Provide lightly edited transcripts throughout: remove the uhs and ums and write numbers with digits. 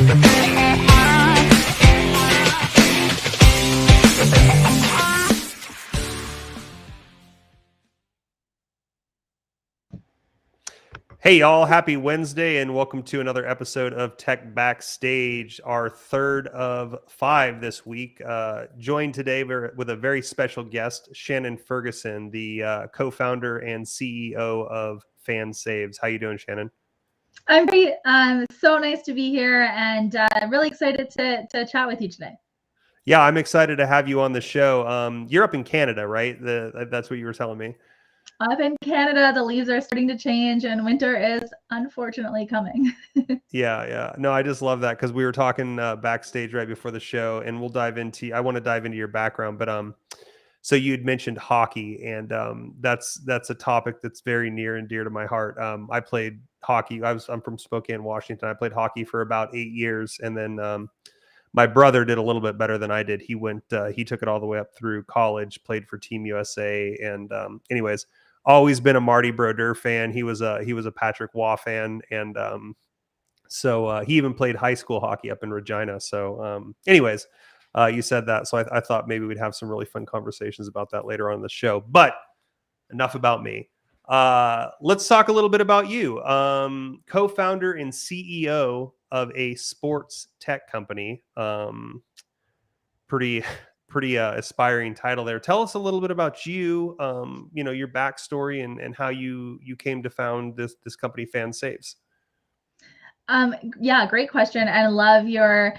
Hey y'all, happy Wednesday and welcome to another episode of Tech Backstage, our third of 5 this week. Joined today with a very special guest, Shannon Ferguson, the co-founder and CEO of FanSaves. How you doing, Shannon? I'm great. So nice to be here and really excited to chat with you today. Yeah, I'm excited to have you on the show. You're up in Canada, right? That's what you were telling me. Up in Canada, the leaves are starting to change and winter is unfortunately coming. Yeah. No, I just love that because we were talking backstage right before the show, and I want to dive into your background, but so you'd mentioned hockey, and that's a topic that's very near and dear to my heart. I played hockey. I'm from Spokane, Washington. I played hockey for about 8 years, and then my brother did a little bit better than I did. He took it all the way up through college, played for Team USA, and anyways, always been a Marty Brodeur fan. He was a Patrick Waugh fan, and so he even played high school hockey up in Regina. So anyways, you said that, so I thought maybe we'd have some really fun conversations about that later on in the show. But enough about me. Let's talk a little bit about you. Co-founder and CEO of a sports tech company. Pretty aspiring title there. Tell us a little bit about you. Your backstory and how you came to found this company, FanSaves. Yeah, great question. I love your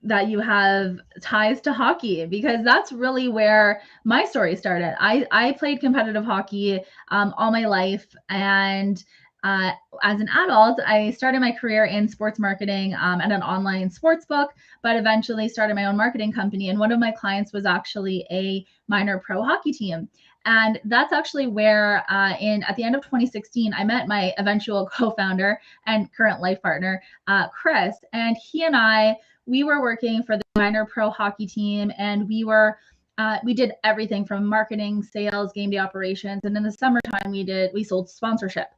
that you have ties to hockey because that's really where my story started. I played competitive hockey all my life, and as an adult, I started my career in sports marketing at an online sports book, but eventually started my own marketing company. And one of my clients was actually a minor pro hockey team. And that's actually where at the end of 2016, I met my eventual co-founder and current life partner, Chris. And he and we were working for the minor pro hockey team, and we did everything from marketing, sales, game day operations. And in the summertime, we sold sponsorship.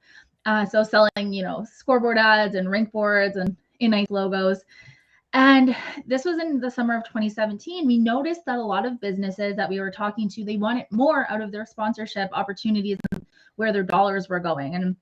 So selling, scoreboard ads and rink boards and nice logos. And this was in the summer of 2017. We noticed that a lot of businesses that we were talking to, they wanted more out of their sponsorship opportunities and where their dollars were going. And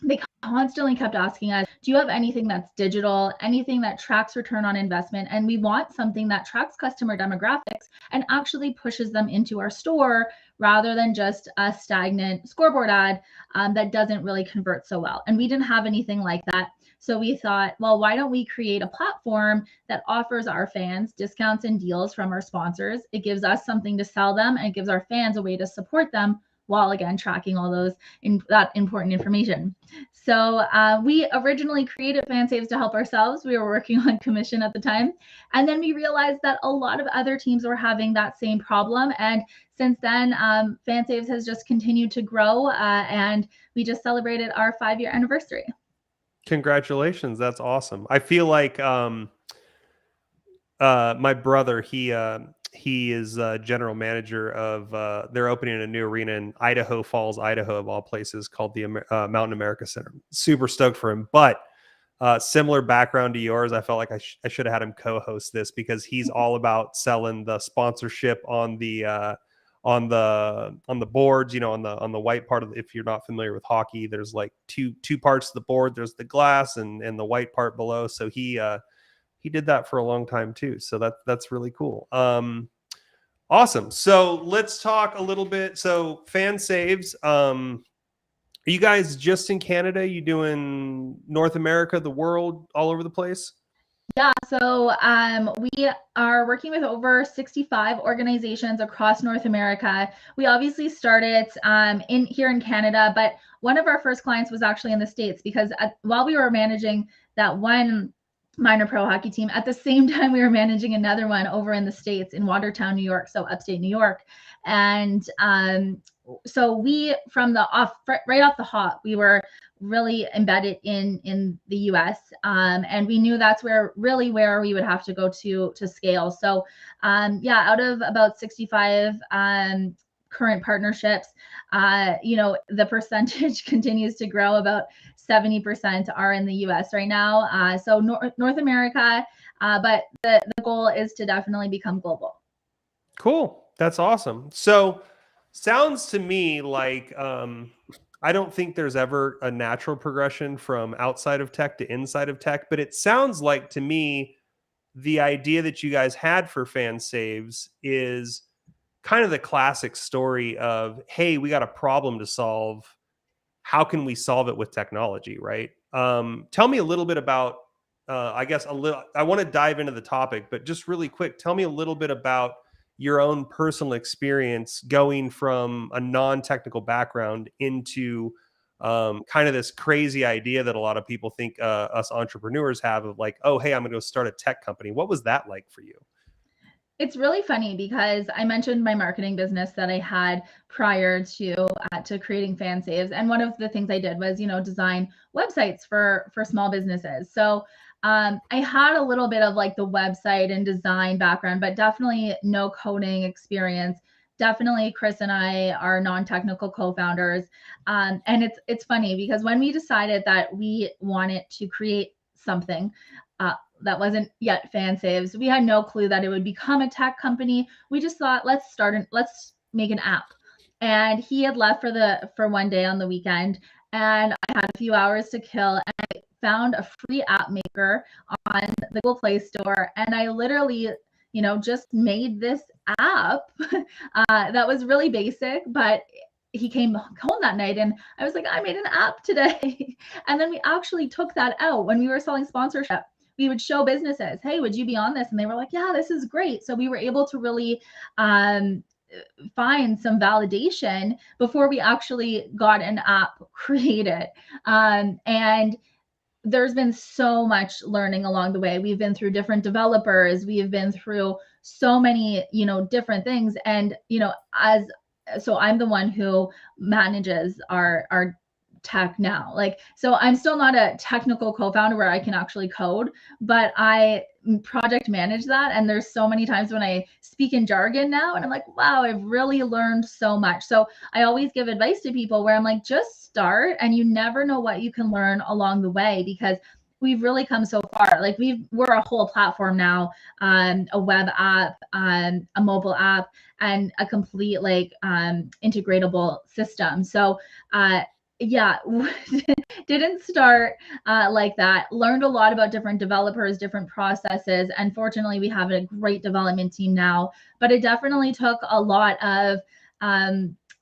they constantly kept asking us, do you have anything that's digital, anything that tracks return on investment? And we want something that tracks customer demographics and actually pushes them into our store rather than just a stagnant scoreboard ad that doesn't really convert so well. And we didn't have anything like that. So we thought, well, why don't we create a platform that offers our fans discounts and deals from our sponsors? It gives us something to sell them, and it gives our fans a way to support them while, again, tracking all that important information. So we originally created FanSaves to help ourselves. We were working on commission at the time. And then we realized that a lot of other teams were having that same problem. And since then, FanSaves has just continued to grow, and we just celebrated our 5-year anniversary. Congratulations. That's awesome. I feel like my brother, he is general manager of they're opening a new arena in Idaho Falls, Idaho, of all places, called the Mountain America Center. Super stoked for him. But similar background to yours, I felt like I should have had him co-host this because he's all about selling the sponsorship on the boards, on the white part of if you're not familiar with hockey, there's like two parts of the board. There's the glass and the white part below. So he did that for a long time too. So that's really cool. Awesome. So let's talk a little bit. So FanSaves, are you guys just in Canada? You doing North America, the world, all over the place? Yeah, so we are working with over 65 organizations across North America. We obviously started here in Canada, but one of our first clients was actually in the States because while we were managing that one minor pro hockey team, at the same time we were managing another one over in the States in Watertown, New York, so upstate New York. And so we, right off the hop, we were really embedded in the US. And we knew that's where we would have to go to scale. So out of about 65 current partnerships, the percentage continues to grow. About 70% are in the US right now. So North America, but the goal is to definitely become global. Cool. That's awesome. So sounds to me like I don't think there's ever a natural progression from outside of tech to inside of tech, but it sounds like to me the idea that you guys had for fan saves is kind of the classic story of, hey, we got a problem to solve. How can we solve it with technology, right? Tell me a little bit about, I guess, a little. I want to dive into the topic, but just really quick, tell me a little bit about your own personal experience going from a non-technical background into kind of this crazy idea that a lot of people think us entrepreneurs have of like, oh, hey, I'm going to go start a tech company. What was that like for you? It's really funny because I mentioned my marketing business that I had prior to creating fan saves, and one of the things I did was, design websites for small businesses. So I had a little bit of like the website and design background, but definitely no coding experience. Definitely, Chris and I are non-technical co-founders, and it's funny because when we decided that we wanted to create something, that wasn't yet fan saves. We had no clue that it would become a tech company. We just thought, let's make an app. And he had left for one day on the weekend, and I had a few hours to kill, and I found a free app maker on the Google Play Store, and I literally, just made this app that was really basic, but he came home that night and I was like, I made an app today. And then we actually took that out when we were selling sponsorship. We would show businesses, hey, would you be on this? And they were like, yeah, this is great. So we were able to really find some validation before we actually got an app created. And there's been so much learning along the way. We've been through different developers. We've been through so many, different things. And, so I'm the one who manages our tech now. Like, so I'm still not a technical co-founder where I can actually code, but I project manage that. And there's so many times when I speak in jargon now and I'm like, wow, I've really learned so much. So I always give advice to people where I'm like, just start, and you never know what you can learn along the way, because we've really come so far. Like we're a whole platform now, a web app, a mobile app, and a complete like integratable system. So yeah, didn't start like that. Learned a lot about different developers, different processes, and fortunately we have a great development team now. But it definitely took a lot of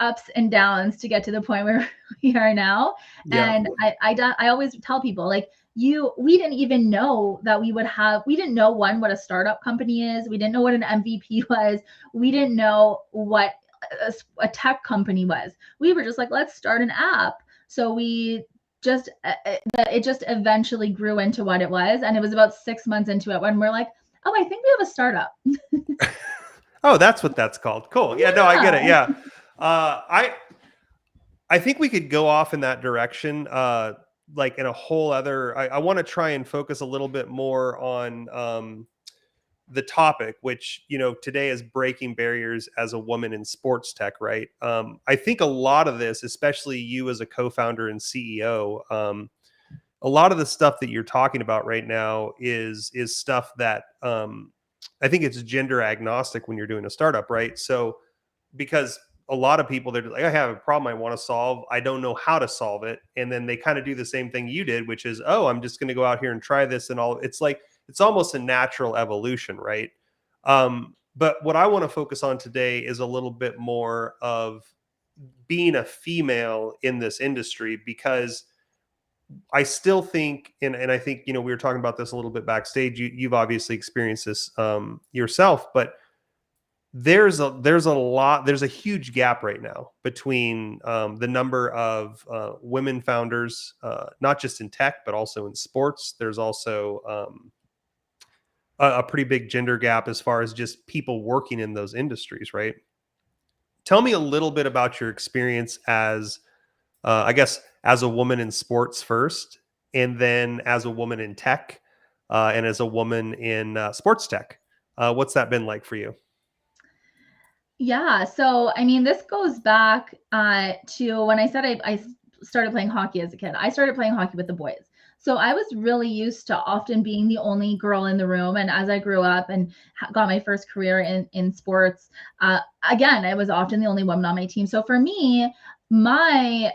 ups and downs to get to the point where we are now. Yeah. And I always tell people, like, we didn't even know that we didn't know what a startup company is. We didn't know what an MVP was. We didn't know what a tech company was. We were just like, let's start an app. So we just it just eventually grew into what it was, and it was about 6 months into it when we're like, oh, I think we have a startup. Oh, that's what that's called. Cool. Yeah, no, I get it. Yeah. I think we could go off in that direction. Like in a whole other, I want to try and focus a little bit more on the topic, which, today is breaking barriers as a woman in sports tech, right? I think a lot of this, especially you as a co-founder and CEO, a lot of the stuff that you're talking about right now is stuff that I think it's gender agnostic when you're doing a startup, right? So because a lot of people, they're like, I have a problem I want to solve, I don't know how to solve it, and then they kind of do the same thing you did, which is, oh, I'm just going to go out here and try this and all. It's like it's almost a natural evolution, right? But what I want to focus on today is a little bit more of being a female in this industry, because I still think, and I think, we were talking about this a little bit backstage. You've obviously experienced this yourself, but there's a huge gap right now between the number of women founders, not just in tech, but also in sports. There's also a pretty big gender gap as far as just people working in those industries, right? Tell me a little bit about your experience as, I guess, as a woman in sports first, and then as a woman in tech, and as a woman in sports tech. What's that been like for you? Yeah, so I mean, this goes back to when I said I started playing hockey as a kid. I started playing hockey with the boys. So I was really used to often being the only girl in the room. And as I grew up and got my first career in sports, again, I was often the only woman on my team. So for me, my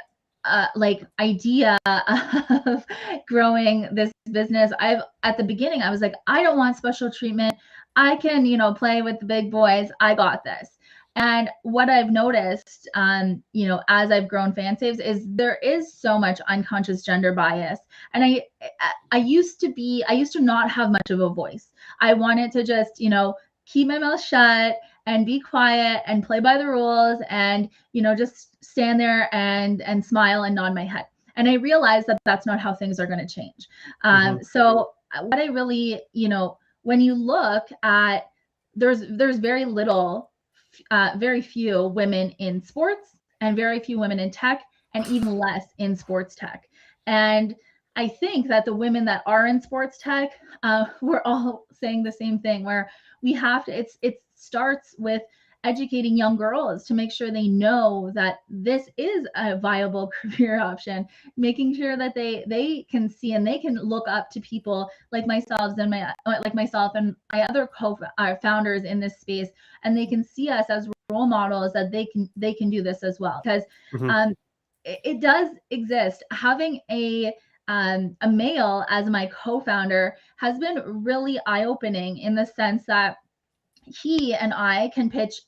like idea of growing this business, at the beginning, I was like, I don't want special treatment. I can, play with the big boys. I got this. And what I've noticed, as I've grown fan saves, is there is so much unconscious gender bias. And I used to not have much of a voice. I wanted to just, keep my mouth shut and be quiet and play by the rules and, just stand there and smile and nod my head. And I realized that that's not how things are going to change. So what I really, when you look at, there's very little, very few women in sports and very few women in tech and even less in sports tech. And I think that the women that are in sports tech, we're all saying the same thing, where we have to, it starts with educating young girls to make sure they know that this is a viable career option, making sure that they can see and they can look up to people like myself and my other co-founders in this space, and they can see us as role models that they can do this as well. Because it does exist. Having a male as my co-founder has been really eye-opening in the sense that he and I can pitch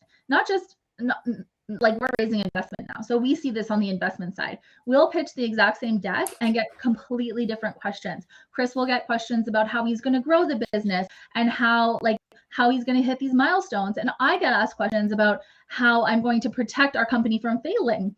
like we're raising investment now. So we see this on the investment side. We'll pitch the exact same deck and get completely different questions. Chris will get questions about how he's going to grow the business and how he's going to hit these milestones. And I get asked questions about how I'm going to protect our company from failing.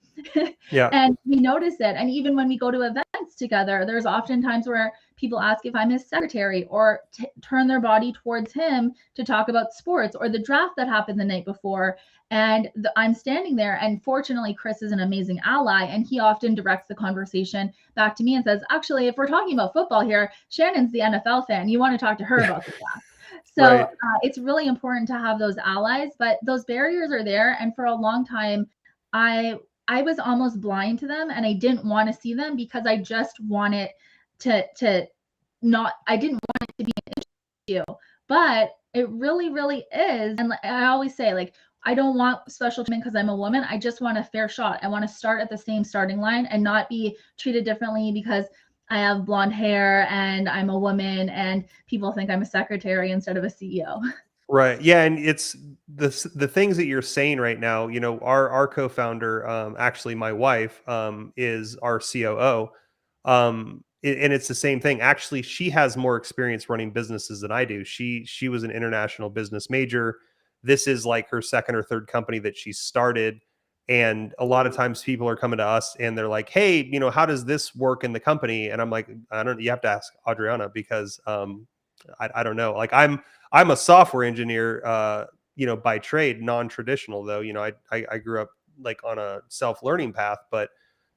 Yeah. And we notice it. And even when we go to events together, there's often times where people ask if I'm his secretary or turn their body towards him to talk about sports or the draft that happened the night before. And I'm standing there, and fortunately, Chris is an amazing ally, and he often directs the conversation back to me and says, actually, if we're talking about football here, Shannon's the NFL fan. You want to talk to her about the draft. So right. It's really important to have those allies, but those barriers are there. And for a long time, I was almost blind to them, and I didn't want to see them because I just wanted to not, I didn't want it to be an issue, but it really, really is. And I always say, like, I don't want special treatment because I'm a woman. I just want a fair shot. I want to start at the same starting line and not be treated differently because I have blonde hair and I'm a woman and people think I'm a secretary instead of a CEO. Right. Yeah, and it's the things that you're saying right now. Our co-founder, actually, my wife, is our COO, and it's the same thing. Actually, she has more experience running businesses than I do. She was an international business major. This is like her second or third company that she started, and a lot of times people are coming to us and they're like, "Hey, how does this work in the company?" And I'm like, "I don't. You have to ask Adriana because I don't know. Like I'm a software engineer, by trade, non-traditional though. I grew up like on a self-learning path, but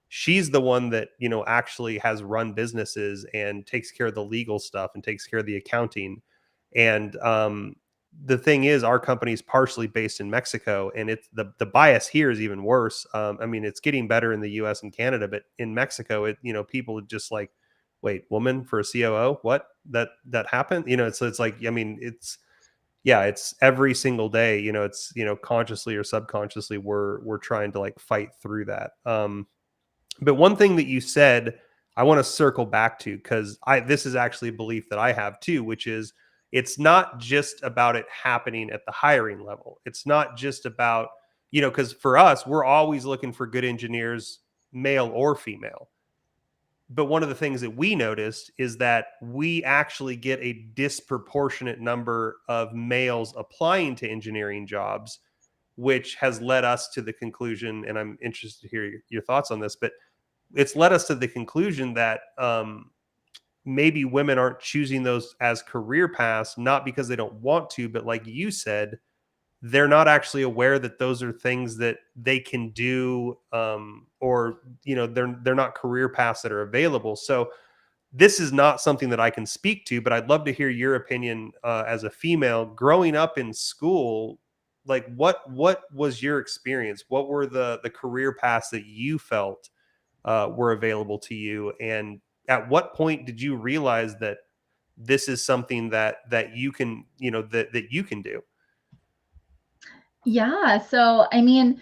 she's the one that, actually has run businesses and takes care of the legal stuff and takes care of the accounting. And the thing is, our company is partially based in Mexico, and it's the bias here is even worse. I mean, it's getting better in the US and Canada, but in Mexico, people just like, wait, woman for a COO? What? That happened? So it's like, I mean, it's every single day, it's, consciously or subconsciously, we're trying to like fight through that. But one thing that you said, I want to circle back to, because this is actually a belief that I have too, which is it's not just about it happening at the hiring level. It's not just about, because for us, we're always looking for good engineers, male or female. But one of the things that we noticed is that we actually get a disproportionate number of males applying to engineering jobs, which has led us to the conclusion, and I'm interested to hear your thoughts on this, but it's led us to the conclusion that maybe women aren't choosing those as career paths, not because they don't want to, but like you said, they're not actually aware that those are things that they can do, or they're not career paths that are available. So this is not something that I can speak to, but I'd love to hear your opinion as a female growing up in school. Like what was your experience? What were the career paths that you felt were available to you? And at what point did you realize that this is something that you can, that you can do? Yeah. So, I mean,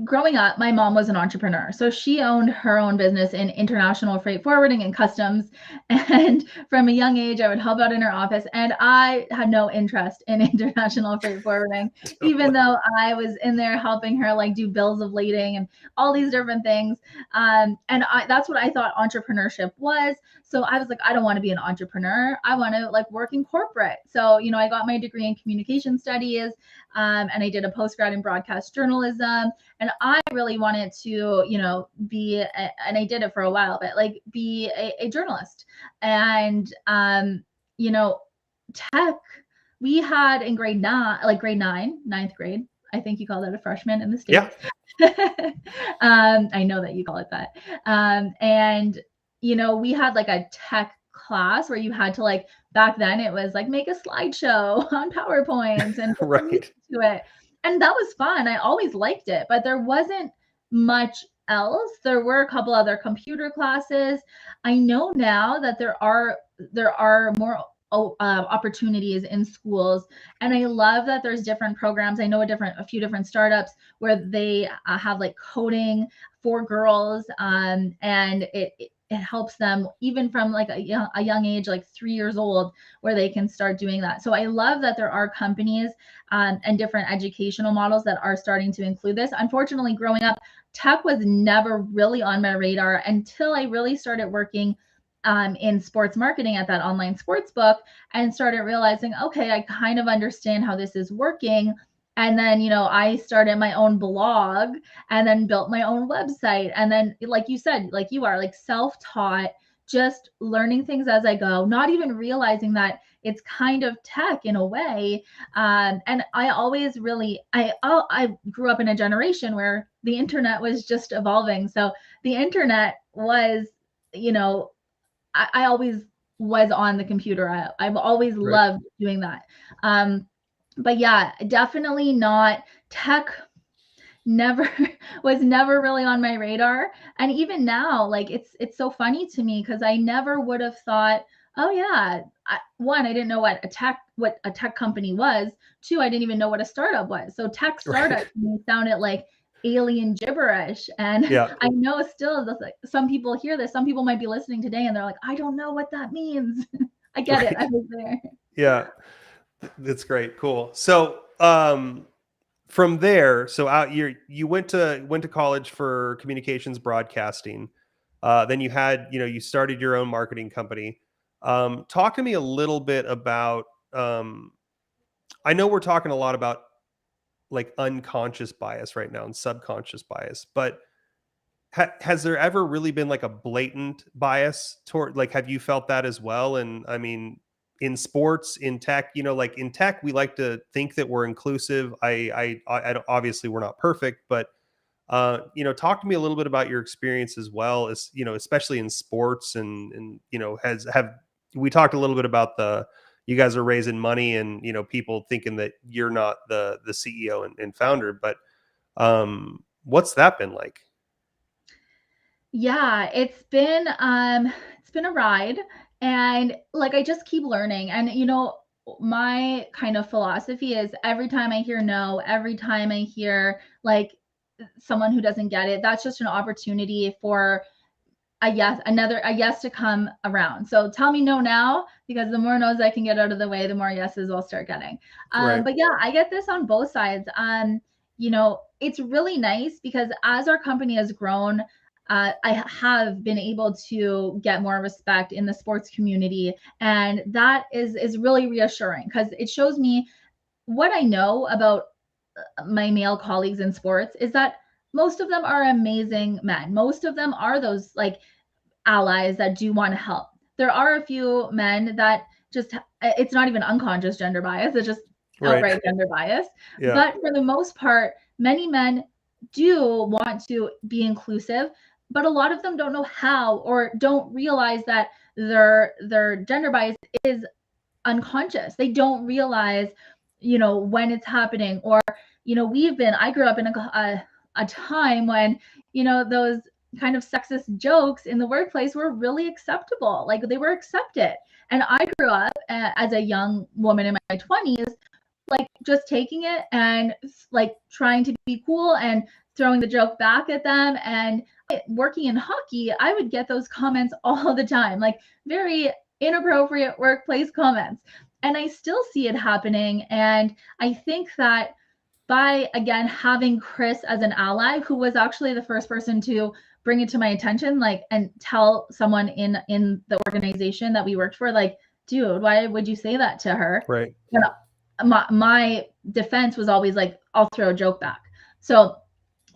growing up, my mom was an entrepreneur. So she owned her own business in international freight forwarding and customs. And from a young age, I would help out in her office. And I had no interest in international freight forwarding, even though I was in there helping her like do bills of lading and all these different things. That's what I thought entrepreneurship was. So I was like, I don't want to be an entrepreneur. I want to like work in corporate. So, I got my degree in communication studies, and I did a postgrad in broadcast journalism. And I really wanted to, and I did it for a while, but like be a journalist. And, tech, we had in grade nine, ninth grade, I think you call that a freshman in the States. Yeah. I know that you call it that. We had like a tech class where you had to like, back then it was like make a slideshow on PowerPoint and put some music to it. And that was fun. I always liked it, but there wasn't much else. There were a couple other computer classes. I know now that there are more opportunities in schools, and I love that there's different programs. I know a few different startups where they have like coding for girls, and it helps them even from like a young age, like 3 years old, where they can start doing that. So I love that there are companies and different educational models that are starting to include this. Unfortunately, growing up, tech was never really on my radar until I really started working in sports marketing at that online sports book and started realizing, okay, I kind of understand how this is working. And then, I started my own blog and then built my own website. And then, like you said, like you are like self-taught, just learning things as I go, not even realizing that it's kind of tech in a way. And I always really, I grew up in a generation where the internet was just evolving. So the internet was, I always was on the computer. I've always loved doing that. But yeah, definitely not tech. Never was never really on my radar. And even now, like it's so funny to me because I never would have thought, oh yeah, one, I didn't know what a tech company was. Two, I didn't even know what a startup was. So tech startup to me sounded like alien gibberish. And Yeah. I know still like some people hear this, some people might be listening today and they're like, I don't know what that means. I get it. I was there. Yeah. That's great. Cool. So, from there, so you went to college for communications broadcasting. Then you started your own marketing company. Talk to me a little bit about, I know we're talking a lot about like unconscious bias right now and subconscious bias, but has there ever really been like a blatant bias toward, like, have you felt that as well? And I mean, in sports, in tech, like in tech, we like to think that we're inclusive. Obviously we're not perfect, but talk to me a little bit about your experience as well as, especially in sports and, we talked a little bit about you guys are raising money and, people thinking that you're not the CEO and founder, but, what's that been like? Yeah, it's been a ride, and like I just keep learning. And my kind of philosophy is every time I hear no, every time I hear like someone who doesn't get it, that's just an opportunity for a yes to come around. So tell me no now, because the more no's I can get out of the way, the more yeses I'll start getting. Right. But yeah, I get this on both sides. It's really nice because as our company has grown, I have been able to get more respect in the sports community, and that is really reassuring because it shows me what I know about my male colleagues in sports is that most of them are amazing men. Most of them are those like allies that do want to help. There are a few men that just, it's not even unconscious gender bias, it's just outright gender bias. Yeah. But for the most part, many men do want to be inclusive, but a lot of them don't know how or don't realize that their gender bias is unconscious. They don't realize, when it's happening. Or, I grew up in a time when, those kind of sexist jokes in the workplace were really acceptable. Like they were accepted. And I grew up as a young woman in my 20s, like just taking it and like trying to be cool and throwing the joke back at them. And working in hockey, I would get those comments all the time, like very inappropriate workplace comments. And I still see it happening. And I think that by again having Chris as an ally, who was actually the first person to bring it to my attention, like, and tell someone in the organization that we worked for, like, dude, why would you say that to her? Right. You know, my defense was always like, I'll throw a joke back. So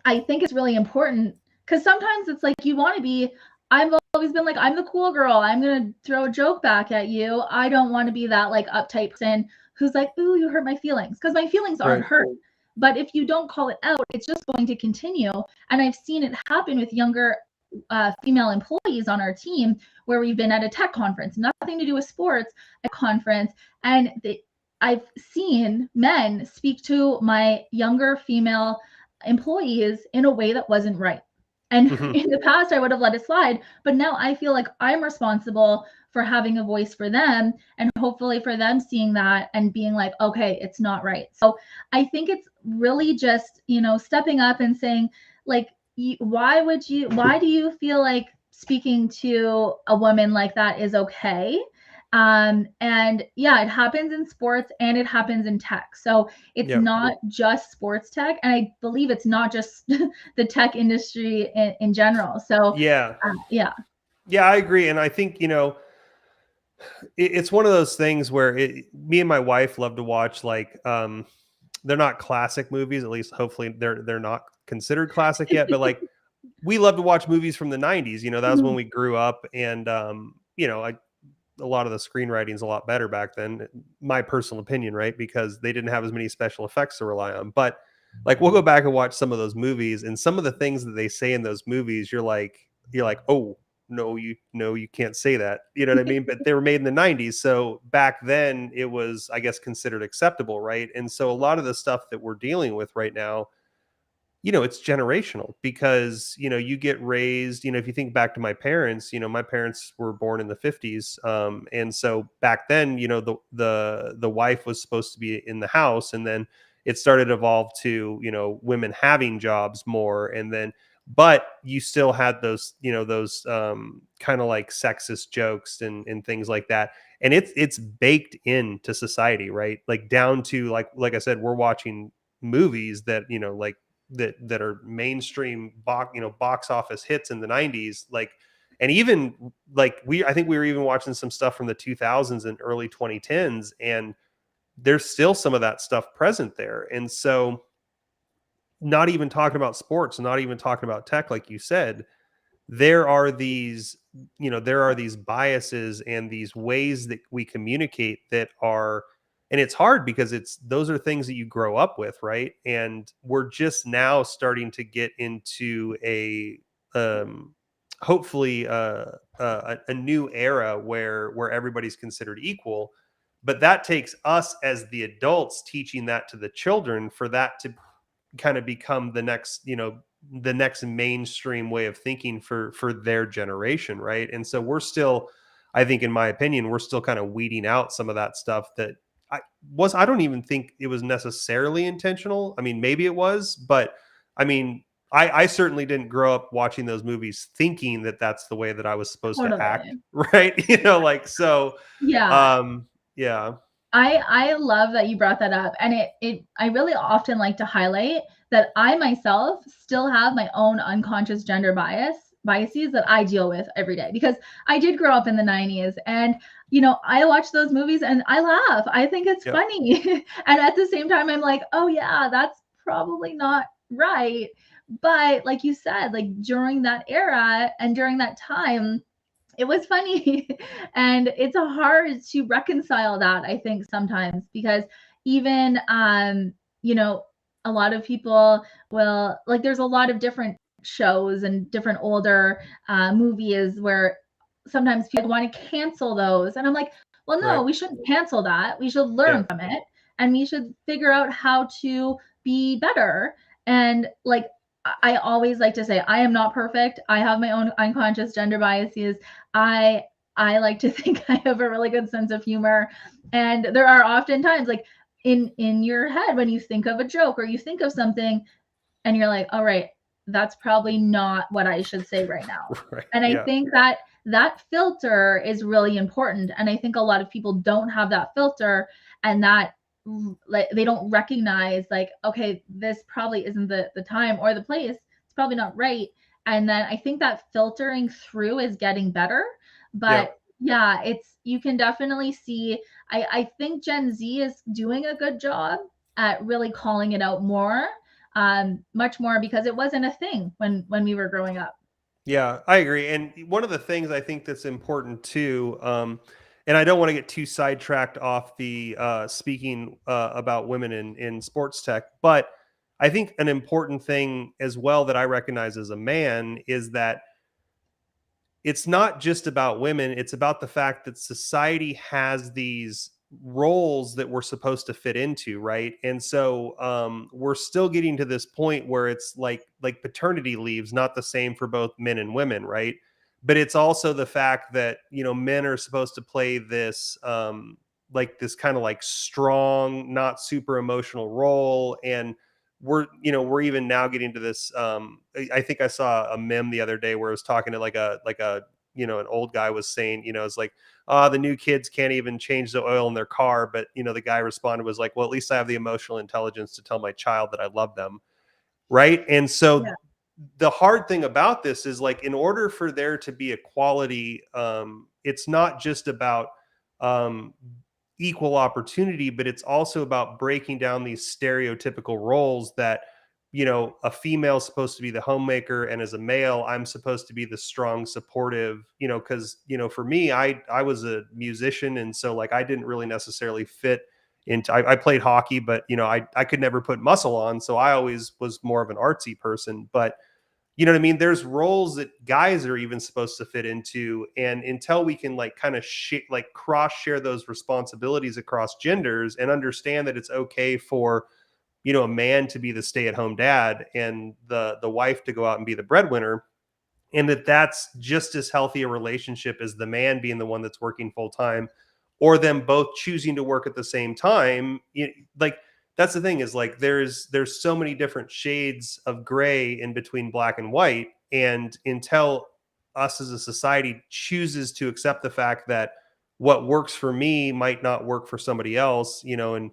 I think it's really important because sometimes it's like you want to be. I've always been like, I'm the cool girl. I'm gonna throw a joke back at you. I don't want to be that like uptight person who's like, ooh, you hurt my feelings, because my feelings aren't Right. hurt. But if you don't call it out, it's just going to continue. And I've seen it happen with younger female employees on our team where we've been at a tech conference, nothing to do with sports, a conference, and I've seen men speak to my younger female employees in a way that wasn't right. And in the past, I would have let it slide. But now I feel like I'm responsible for having a voice for them and hopefully for them seeing that and being like, okay, it's not right. So I think it's really just, stepping up and saying, like, why do you feel like speaking to a woman like that is okay? And yeah, it happens in sports and it happens in tech. So it's not just sports tech. And I believe it's not just the tech industry in general. So Yeah. yeah. Yeah, I agree. And I think, it's one of those things where me and my wife love to watch, like, they're not classic movies, at least hopefully they're not considered classic yet, but like we love to watch movies from the 90s. That was when we grew up. And a lot of the screenwriting is a lot better back then, my personal opinion, right? Because they didn't have as many special effects to rely on. But like we'll go back and watch some of those movies, and some of the things that they say in those movies, you're like, oh no, you can't say that. You know what I mean? But they were made in the 90s. So back then it was, I guess, considered acceptable, right? And so a lot of the stuff that we're dealing with right now, it's generational because, you get raised, if you think back to my parents were born in the 50s. And so back then, the wife was supposed to be in the house, and then it started to evolve to, women having jobs more. And then, but you still had those, those kind of like sexist jokes and things like that. And it's baked into society, right? Like down to like I said, we're watching movies that, like, that are mainstream box office hits in the 90s, like, and even like I think we were even watching some stuff from the 2000s and early 2010s, and there's still some of that stuff present there. And so, not even talking about sports, not even talking about tech, like you said, there are these biases and these ways that we communicate that are, and it's hard because those are things that you grow up with, right? And we're just now starting to get into a hopefully a new era where everybody's considered equal. But that takes us as the adults teaching that to the children, for that to kind of become the next mainstream way of thinking for their generation, right? And so we're still, I think, in my opinion, we're still kind of weeding out some of that stuff that I don't even think it was necessarily intentional. I mean, maybe it was, but I mean, I certainly didn't grow up watching those movies thinking that that's the way that I was supposed to act, Totally. right? Like, so Yeah. yeah. I love that you brought that up. And I really often like to highlight that I myself still have my own unconscious gender biases that I deal with every day, because I did grow up in the 90s, and I watch those movies and I laugh. I think it's Yep. funny. And at the same time I'm like, oh yeah, that's probably not right. But like you said, like during that era and during that time, it was funny. And it's hard to reconcile that, I think, sometimes, because even a lot of people will, like, there's a lot of different shows and different older movies where sometimes people want to cancel those, and I'm like, well, no, Right. we shouldn't cancel that. We should Yeah. learn from it, and we should figure out how to be better. And like, I always like to say I am not perfect. I have my own unconscious gender biases. I I like to think I have a really good sense of humor, and there are often times like in your head when you think of a joke or you think of something and you're like, all right, that's probably not what I should say right now. Right. And I Yeah. think that that filter is really important. And I think a lot of people don't have that filter, and that like they don't recognize like, okay, this probably isn't the time or the place. It's probably not right. And then I think that filtering through is getting better. Yep. But yeah, it's you can definitely see I think Gen Z is doing a good job at really calling it out more, much more because it wasn't a thing when we were growing up. Yeah, I agree. And one of the things I think that's important too, and I don't want to get too sidetracked off the speaking about women in sports tech, but I think an important thing as well that I recognize as a man is that it's not just about women, it's about the fact that society has these roles that we're supposed to fit into, right? And so we're still getting to this point where it's like paternity leave's not the same for both men and women, right? But it's also the fact that, you know, men are supposed to play this like this kind of like strong, not super emotional role. And we're even now getting to this I think I saw a meme the other day where it was talking to like a an old guy was saying, it's like, the new kids can't even change the oil in their car, but the guy responded was like, well, at least I have the emotional intelligence to tell my child that I love them, right? And Yeah. so the hard thing about this is, like, in order for there to be equality, it's not just about um equal opportunity, but it's also about breaking down these stereotypical roles that, a female is supposed to be the homemaker, and as a male, I'm supposed to be the strong, supportive, because, for me, I was a musician, and so, like, I didn't really necessarily fit into I played hockey, but I could never put muscle on, so I always was more of an artsy person. But you know what I mean? There's roles that guys are even supposed to fit into, and until we can like kind of like cross share those responsibilities across genders and understand that it's okay for a man to be the stay at home dad and the wife to go out and be the breadwinner, and that's just as healthy a relationship as the man being the one that's working full time, or them both choosing to work at the same time. Like, that's the thing, is like there's so many different shades of gray in between black and white, and until us as a society chooses to accept the fact that what works for me might not work for somebody else, and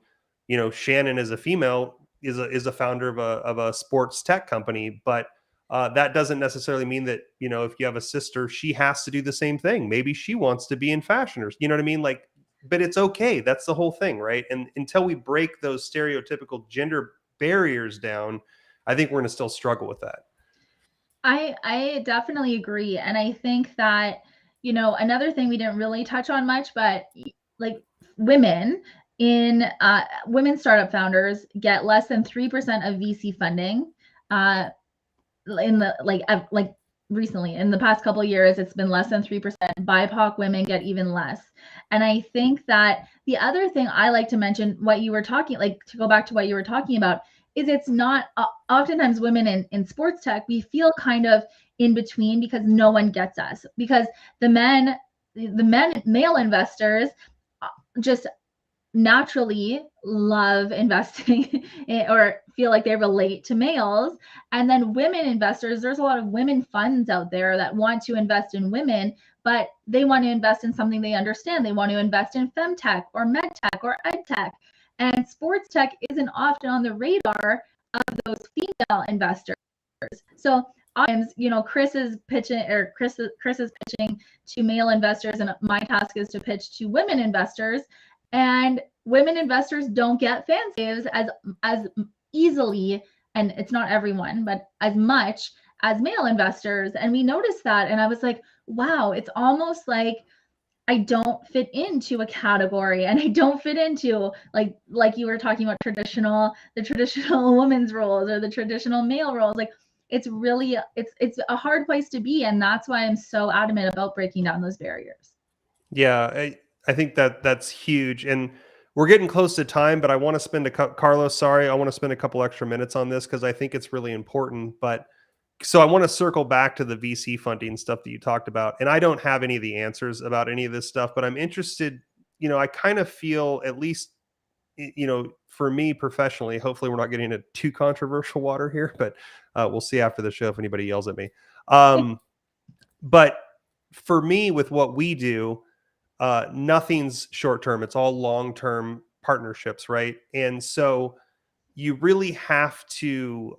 Shannon, as a female, is a founder of a sports tech company, but that doesn't necessarily mean that, if you have a sister, she has to do the same thing. Maybe she wants to be in fashion, or you know what I mean? Like, but it's okay. That's the whole thing, right? And until we break those stereotypical gender barriers down, I think we're going to still struggle with that. I definitely agree. And I think that, another thing we didn't really touch on much, but like women in women startup founders get less than 3% of VC funding. In the like recently in the past couple of years, it's been less than 3%. BIPOC women get even less. And I think that the other thing I like to mention, what you were talking, like to go back to what you were talking about, is it's not oftentimes women in sports tech, we feel kind of in between because no one gets us, because the men male investors just naturally love investing or feel like they relate to males. And then women investors, there's a lot of women funds out there that want to invest in women, but they want to invest in something they understand. They want to invest in femtech or medtech or edtech. And sports tech isn't often on the radar of those female investors. So oftentimes, Chris is pitching, or Chris is pitching to male investors, and my task is to pitch to women investors. And women investors don't get fan saves as easily, and it's not everyone, but as much as male investors. And we noticed that, and I was like, wow, it's almost like I don't fit into a category, and I don't fit into like you were talking about the traditional women's roles or the traditional male roles. Like it's really it's a hard place to be, and that's why I'm so adamant about breaking down those barriers. Yeah, I think that that's huge. And we're getting close to time, but I want to spend Carlos, sorry, I want to spend a couple extra minutes on this because I think it's really important. But so I want to circle back to the VC funding stuff that you talked about. And I don't have any of the answers about any of this stuff, but I'm interested. I kind of feel, at least, for me professionally, hopefully we're not getting into too controversial water here, but we'll see after the show if anybody yells at me. But for me, with what we do, nothing's short term. It's all long term partnerships, right? And so you really have to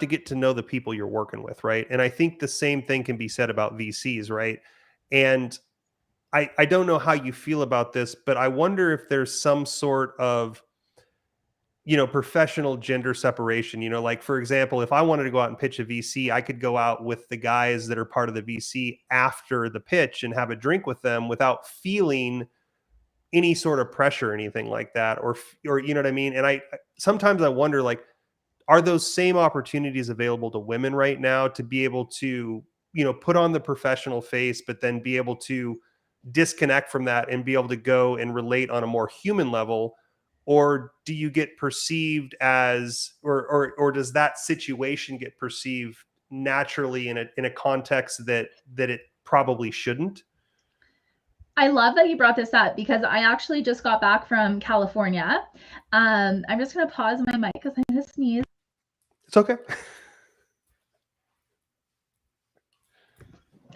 get to know the people you're working with, right? And I think the same thing can be said about VCs, right? And I don't know how you feel about this, but I wonder if there's some sort of professional gender separation. Like, for example, if I wanted to go out and pitch a VC, I could go out with the guys that are part of the VC after the pitch and have a drink with them without feeling any sort of pressure or anything like that, or you know what I mean? And I sometimes I wonder, like, are those same opportunities available to women right now to be able to, put on the professional face, but then be able to disconnect from that and be able to go and relate on a more human level? Or do you get perceived as, or does that situation get perceived naturally in a context that it probably shouldn't? I love that you brought this up because I actually just got back from California. I'm just going to pause my mic because I'm going to sneeze. It's okay.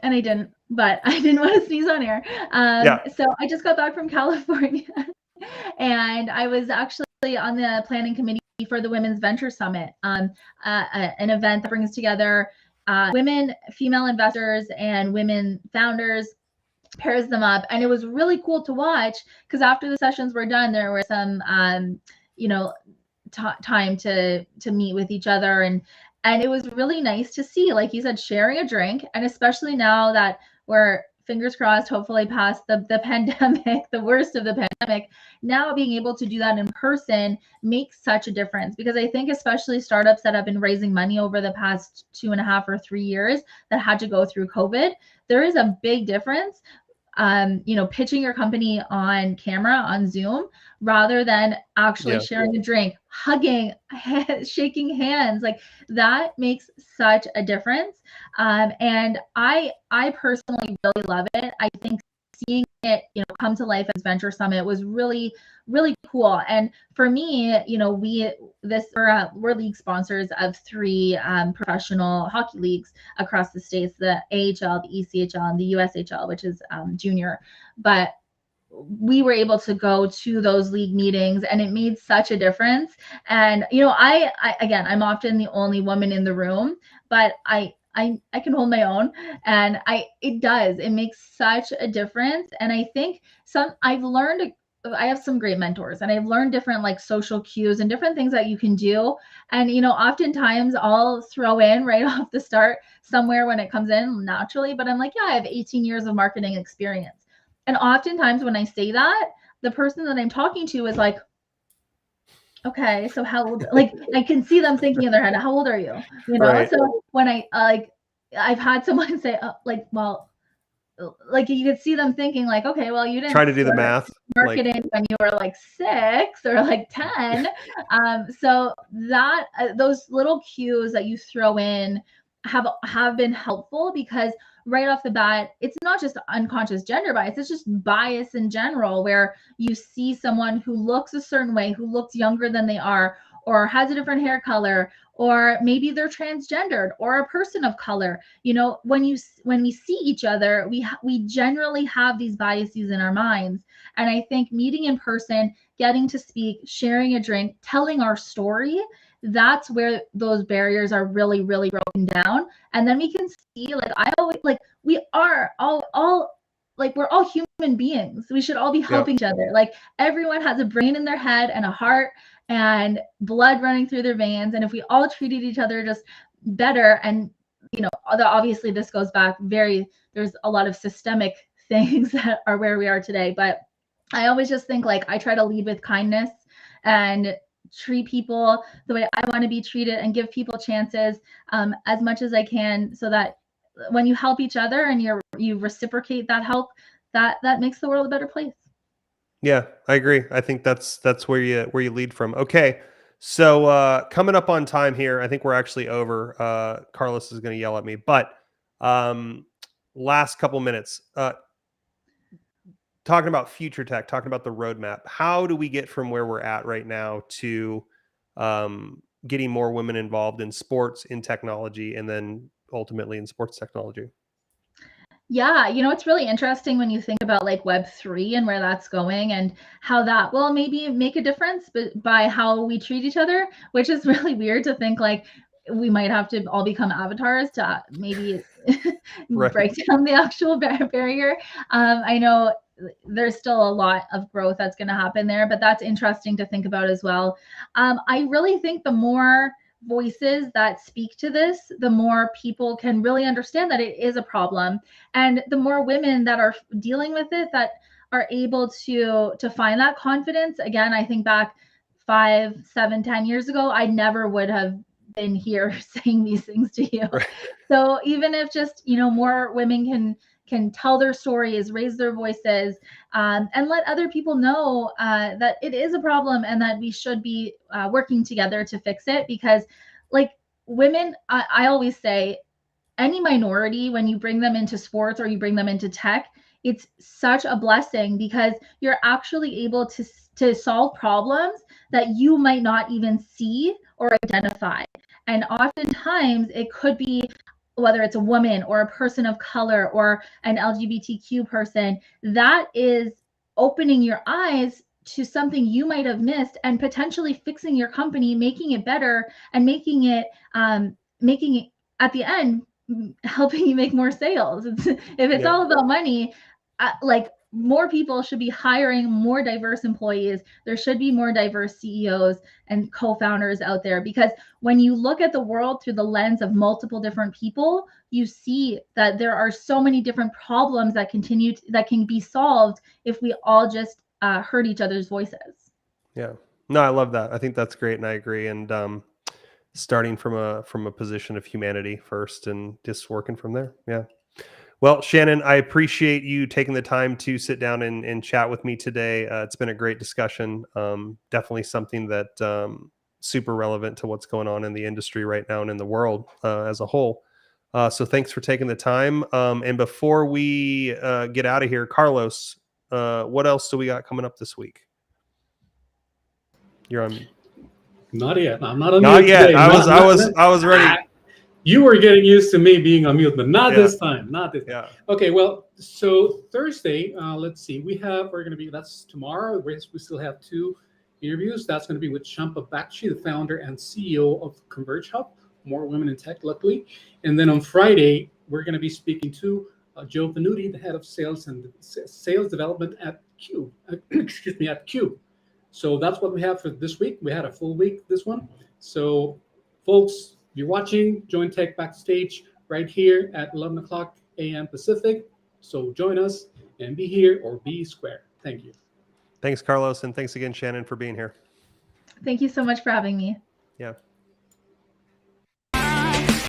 And I didn't, but I didn't want to sneeze on air. Yeah. So I just got back from California and I was actually on the planning committee for the Women's Venture Summit, an event that brings together women, female investors, and women founders, pairs them up. And it was really cool to watch because after the sessions were done, there were some, time to meet with each other, and it was really nice to see, like you said, sharing a drink. And especially now that we're, fingers crossed, hopefully past the pandemic, the worst of the pandemic, now being able to do that in person makes such a difference. Because I think especially startups that have been raising money over the past 2.5 or 3 years that had to go through COVID, there is a big difference pitching your company on camera, on Zoom, rather than actually sharing a drink, hugging, shaking hands. Like, that makes such a difference. And I personally really love it. I think seeing it, come to life as Venture Summit was really, really cool. And for me, we're league sponsors of 3 professional hockey leagues across the states: the AHL, the ECHL, and the USHL, which is junior. But we were able to go to those league meetings, and it made such a difference. And I again, I'm often the only woman in the room, but I can hold my own, and it makes such a difference. And I think I have some great mentors, and I've learned different, like, social cues and different things that you can do. And oftentimes I'll throw in right off the start somewhere when it comes in naturally, but I'm like, yeah, I have 18 years of marketing experience. And oftentimes when I say that, the person that I'm talking to is like, okay, so how old? Like, I can see them thinking in their head, how old are you? Right. So when I've had someone say, well, like, you could see them thinking like, okay, well, you didn't Try to do the math. marketing when you were like 6 or like 10. So that those little cues that you throw in have been helpful, because right off the bat, it's not just unconscious gender bias, it's just bias in general, where you see someone who looks a certain way, who looks younger than they are, or has a different hair color, or maybe they're transgendered or a person of color. When we see each other, we generally have these biases in our minds. And I think meeting in person, getting to speak, sharing a drink, telling our story, that's where those barriers are really, really broken down. And then we can see, like, I always, like, we are all like, we're all human beings. We should all be helping each other. Like, everyone has a brain in their head and a heart and blood running through their veins. And if we all treated each other just better, and obviously this goes back there's a lot of systemic things that are where we are today. But I always just think, like, I try to lead with kindness and treat people the way I want to be treated, and give people chances as much as I can, so that when you help each other and you reciprocate that help, that makes the world a better place. Yeah, I agree. I think that's where you lead from. Okay. So coming up on time here, I think we're actually over. Carlos is going to yell at me, but um, last couple minutes. Talking about future tech, talking about the roadmap. How do we get from where we're at right now to getting more women involved in sports, in technology, and then ultimately in sports technology? Yeah, it's really interesting when you think about like Web3 and where that's going and how that will maybe make a difference by how we treat each other, which is really weird to think like we might have to all become avatars to maybe Right. break down the actual barrier. I know there's still a lot of growth that's going to happen there, but that's interesting to think about as well. I really think the more voices that speak to this, the more people can really understand that it is a problem, and the more women that are dealing with it that are able to find that confidence. Again, I think back 5, 7, 10 years ago, I never would have been here saying these things to you. Right. So even if just more women can tell their stories, raise their voices, and let other people know that it is a problem and that we should be working together to fix it. Because, like, women, I always say, any minority, when you bring them into sports or you bring them into tech, it's such a blessing because you're actually able to solve problems that you might not even see or identify. And oftentimes it could be, whether it's a woman or a person of color or an LGBTQ person, that is opening your eyes to something you might have missed and potentially fixing your company, making it better, and making it at the end helping you make more sales. If it's Yeah. all about money, like, more people should be hiring more diverse employees. There should be more diverse CEOs and co-founders out there, because when you look at the world through the lens of multiple different people, you see that there are so many different problems that can be solved if we all just heard each other's voices. Yeah. No, I love that. I think that's great, and I agree. And starting from a position of humanity first, and just working from there. Yeah. Well, Shannon, I appreciate you taking the time to sit down and chat with me today. It's been a great discussion. Definitely something that super relevant to what's going on in the industry right now and in the world as a whole. So thanks for taking the time. And before we get out of here, Carlos, what else do we got coming up this week? You're on. Not yet. I'm not on Not mute yet. today. I was ready. You were getting used to me being on mute, but not Yeah. this time. Not this time. Yeah. Okay, well, so Thursday, let's see. We're going to be, that's tomorrow. We still have two interviews. That's going to be with Champa Bakshi, the founder and CEO of Converge Hub, More Women in Tech, luckily. And then on Friday, we're going to be speaking to Joe Venuti, the head of sales and sales development at Cube. Excuse me, at Cube. So that's what we have for this week. We had a full week this one. So, folks, if you're watching, join Tech Backstage right here at 11 o'clock a.m. Pacific. So join us and be here or be square. Thank you. Thanks, Carlos, and thanks again, Shannon, for being here. Thank you so much for having me. Yeah.